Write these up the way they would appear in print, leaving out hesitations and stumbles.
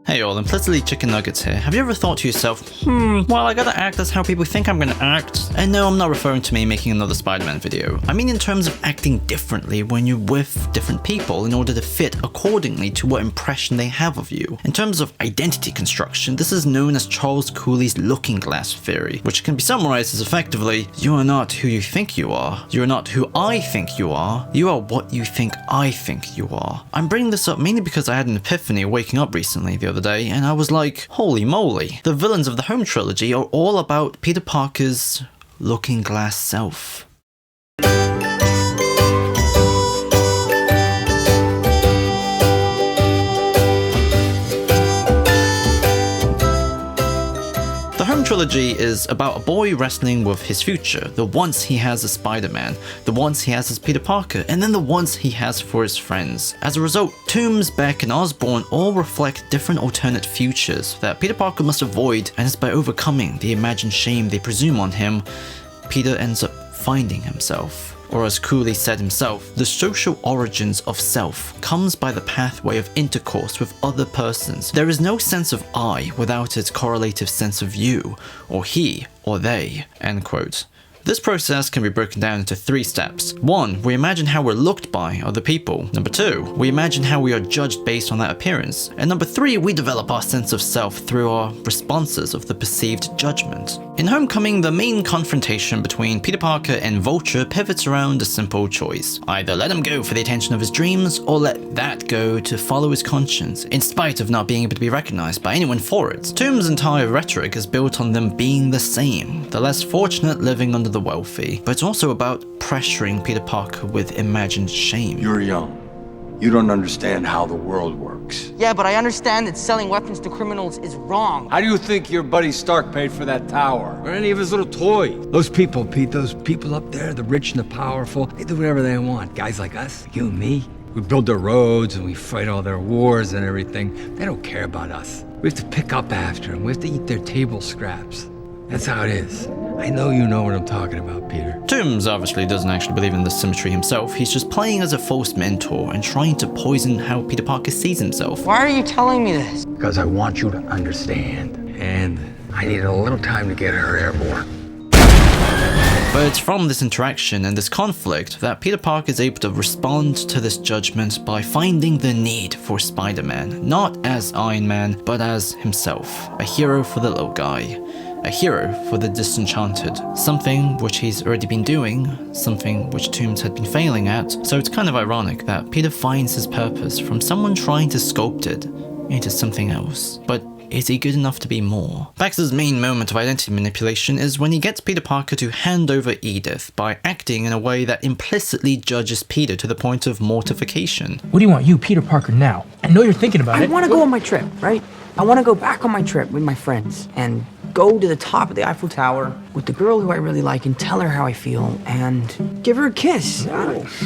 Hey all, implicitly chicken nuggets here. Have you ever thought to yourself, well, I gotta act as how people think I'm gonna act? And no, I'm not referring to me making another Spider-Man video. I mean in terms of acting differently when you're with different people in order to fit accordingly to what impression they have of you. In terms of identity construction, this is known as Charles Cooley's LoOkiNg theory, which can be summarized as effectively, you are not who you think you are. You are not who I think you are. You are what you think I think you are. I'm bringing this up mainly because I had an epiphany waking up recently the other day, and I was like, holy moly, the villains of the Home trilogy are all about Peter Parker's looking glass self. The Home trilogy is about a boy wrestling with his future, the once he has as Spider-Man, the once he has as Peter Parker, and then the once he has for his friends. As a result, Toome's, Beck, and Osborn all reflect different alternate futures that Peter Parker must avoid, and it's by overcoming the imagined shame they presume on him, Peter ends up finding himself. Or as Cooley said himself, the social origins of self comes by the pathway of intercourse with other persons. There is no sense of I without its correlative sense of you, or he, or they, end quote. This process can be broken down into 3 steps. 1. We imagine how we're looked by other people. Number 2. We imagine how we are judged based on that appearance. And number 3. We develop our sense of self through our responses of the perceived judgment. In Homecoming, the main confrontation between Peter Parker and Vulture pivots around a simple choice. Either let him go for the attention of his dreams, or let that go to follow his conscience, in spite of not being able to be recognized by anyone for it. Toome's entire rhetoric is built on them being the same, the less fortunate living under the wealthy, but it's also about pressuring Peter Parker with imagined shame. You're young. You don't understand how the world works. Yeah, but I understand that selling weapons to criminals is wrong. How do you think your buddy Stark paid for that tower? Or any of his little toys? Those people, Pete, those people up there, the rich and the powerful, they do whatever they want. Guys like us, you and me, we build their roads and we fight all their wars and everything. They don't care about us. We have to pick up after them. We have to eat their table scraps. That's how it is. I know you know what I'm talking about, Peter. Toomes obviously doesn't actually believe in this symmetry himself. He's just playing as a false mentor and trying to poison how Peter Parker sees himself. Why are you telling me this? Because I want you to understand. And I needed a little time to get her airborne. But it's from this interaction and this conflict that Peter Parker is able to respond to this judgment by finding the need for Spider-Man, not as Iron Man, but as himself, a hero for the little guy. A hero for the disenchanted, something which he's already been doing, something which Toomes had been failing at, so it's kind of ironic that Peter finds his purpose from someone trying to sculpt it into something else. But is he good enough to be more? Baxter's main moment of identity manipulation is when he gets Peter Parker to hand over Edith by acting in a way that implicitly judges Peter to the point of mortification. What do you want, you, Peter Parker, now? I know you're thinking about it. I want to go on my trip, right? I want to go back on my trip with my friends and go to the top of the Eiffel Tower with the girl who I really like and tell her how I feel and give her a kiss.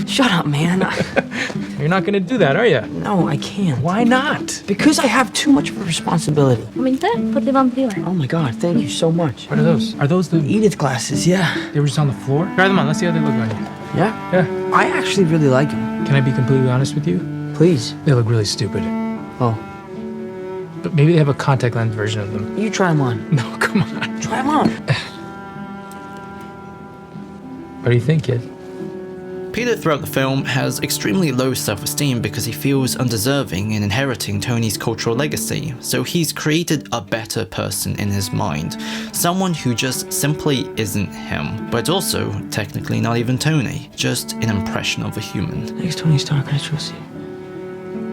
Shut up, man. You're not gonna do that, are you? No, I can't. Why not? Because I have too much of a responsibility. Potete vampire. Oh my God, thank you so much. What are those? Are those the... Edith glasses, yeah. They were just on the floor? Try them on, let's see how they look on you. Yeah? Yeah. I actually really like them. Can I be completely honest with you? Please. They look really stupid. Oh. But maybe they have a contact lens version of them. You try them on. No, come on. Try them on. What do you think, kid? Peter throughout the film has extremely low self-esteem because he feels undeserving in inheriting Tony's cultural legacy, so he's created a better person in his mind, someone who just simply isn't him, but also technically not even Tony, just an impression of a human. Thanks, Tony Stark, I trust you.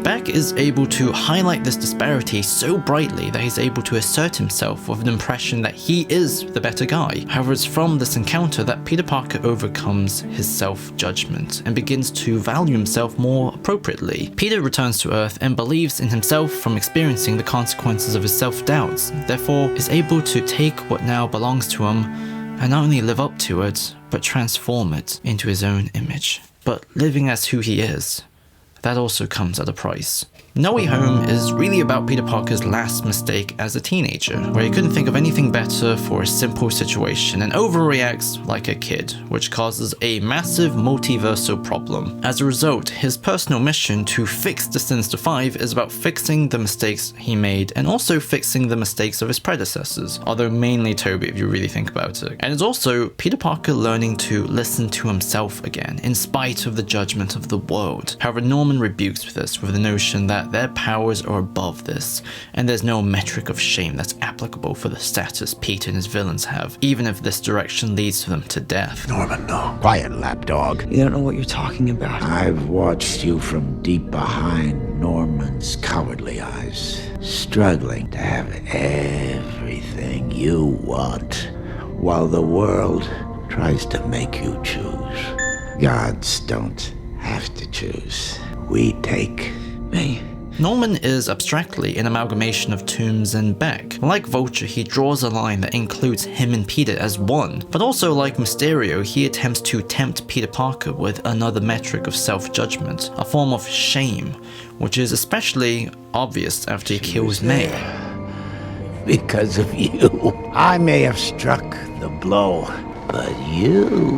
Beck is able to highlight this disparity so brightly that he's able to assert himself with an impression that he is the better guy. However, it's from this encounter that Peter Parker overcomes his self-judgment and begins to value himself more appropriately. Peter returns to Earth and believes in himself from experiencing the consequences of his self-doubts, therefore is able to take what now belongs to him and not only live up to it, but transform it into his own image. But living as who he is, that also comes at a price. No Way Home is really about Peter Parker's last mistake as a teenager, where he couldn't think of anything better for a simple situation and overreacts like a kid, which causes a massive multiversal problem. As a result, his personal mission to fix the Sinister Five is about fixing the mistakes he made and also fixing the mistakes of his predecessors, although mainly Toby if you really think about it. And it's also Peter Parker learning to listen to himself again, in spite of the judgment of the world. However, Norman rebukes this with the notion that their powers are above this, and there's no metric of shame that's applicable for the status Peter and his villains have, even if this direction leads them to death. Norman, no. Quiet, lapdog. You don't know what you're talking about. I've watched you from deep behind Norman's cowardly eyes, struggling to have everything you want, while the world tries to make you choose. Gods don't have to choose. We take. Hey. Norman is abstractly an amalgamation of Toomes and Beck. Like Vulture, he draws a line that includes him and Peter as one, but also like Mysterio, he attempts to tempt Peter Parker with another metric of self-judgment, a form of shame, which is especially obvious after he kills May. Because of you. I may have struck the blow, but you...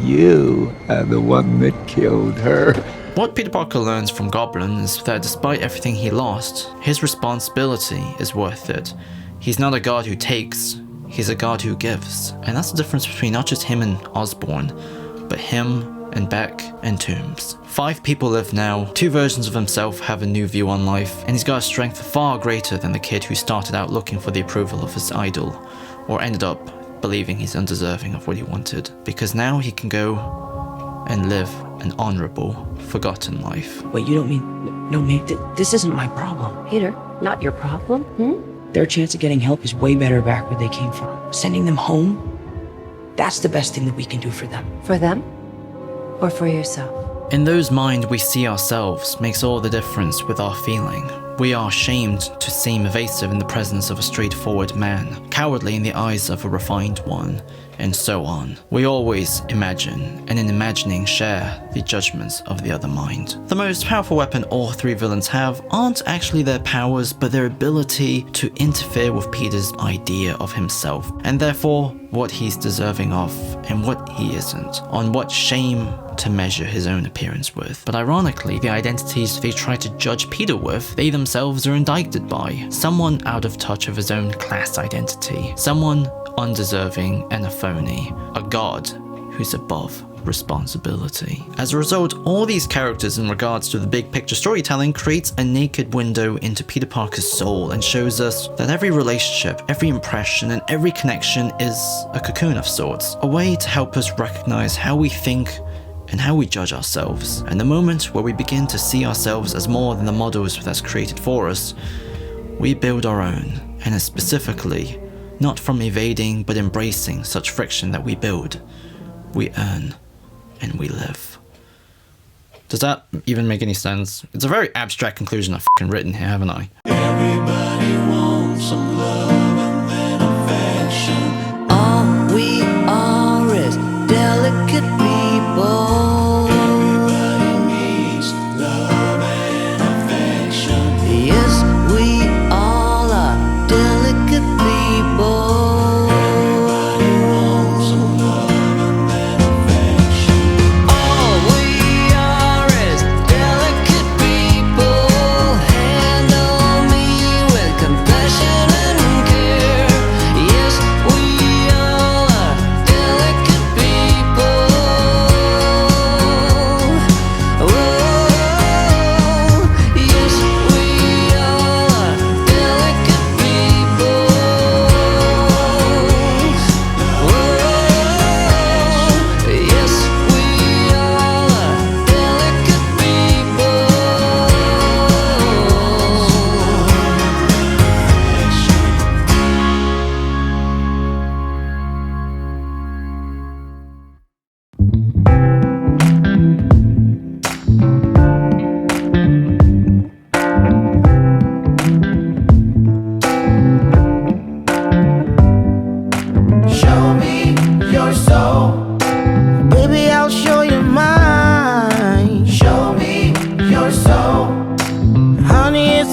you are the one that killed her. What Peter Parker learns from Goblin is that despite everything he lost, his responsibility is worth it. He's not a god who takes, he's a god who gives. And that's the difference between not just him and Osborn, but him and Beck and Toomes. 5 people live now, 2 versions of himself have a new view on life, and he's got a strength far greater than the kid who started out looking for the approval of his idol, or ended up believing he's undeserving of what he wanted, because now he can go and live an honorable, forgotten life. Wait, you don't mean... No, mate, this isn't my problem. Peter, not your problem, Their chance of getting help is way better back where they came from. Sending them home? That's the best thing that we can do for them. For them? Or for yourself? In those mind we see ourselves makes all the difference with our feeling. We are shamed to seem evasive in the presence of a straightforward man, cowardly in the eyes of a refined one, and so on. We always imagine, and in imagining share the judgments of the other mind. The most powerful weapon all 3 villains have aren't actually their powers, but their ability to interfere with Peter's idea of himself, and therefore what he's deserving of and what he isn't, on what shame to measure his own appearance with. But ironically, the identities they try to judge Peter with, they themselves are indicted by. Someone out of touch of his own class identity. Someone undeserving and a phony. A god who's above responsibility. As a result, all these characters in regards to the big picture storytelling creates a naked window into Peter Parker's soul and shows us that every relationship, every impression, and every connection is a cocoon of sorts. A way to help us recognize how we think and how we judge ourselves. And the moment where we begin to see ourselves as more than the models that's created for us, we build our own, and specifically, not from evading but embracing such friction that we build, we earn, and we live. Does that even make any sense? It's a very abstract conclusion I've f***ing written here, haven't I? Everybody wants some love and then affection. All we are is delicate people. Everybody needs love and affection. Yes, we all are delicate people. Everybody wants some love and then affection. All we are is delicate people. Handle me with compassion and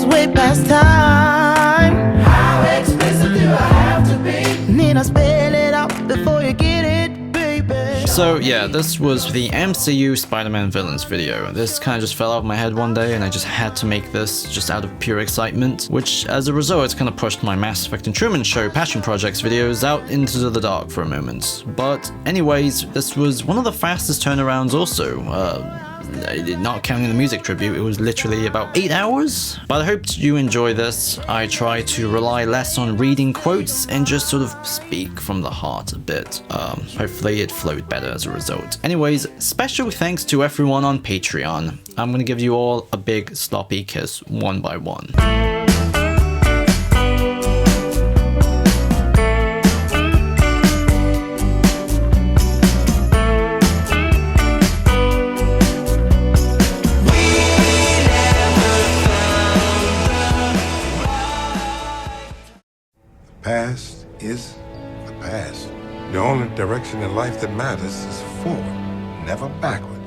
way past time. How explicit do I have to be? Need I spell it out before you get it, baby? So yeah, this was the MCU Spider-Man villains video. This kind of just fell out of my head one day and I just had to make this just out of pure excitement, which as a result it's kind of pushed my Mass Effect and Truman Show Passion Projects videos out into the dark for a moment. But anyways, this was one of the fastest turnarounds also. Not counting the music tribute, it was literally about 8 hours. But I hope you enjoy this. I try to rely less on reading quotes and just sort of speak from the heart a bit. Hopefully it flowed better as a result. Anyways, special thanks to everyone on Patreon. I'm gonna give you all a big sloppy kiss one by one. Past is the past. The only direction in life that matters is forward, never backward.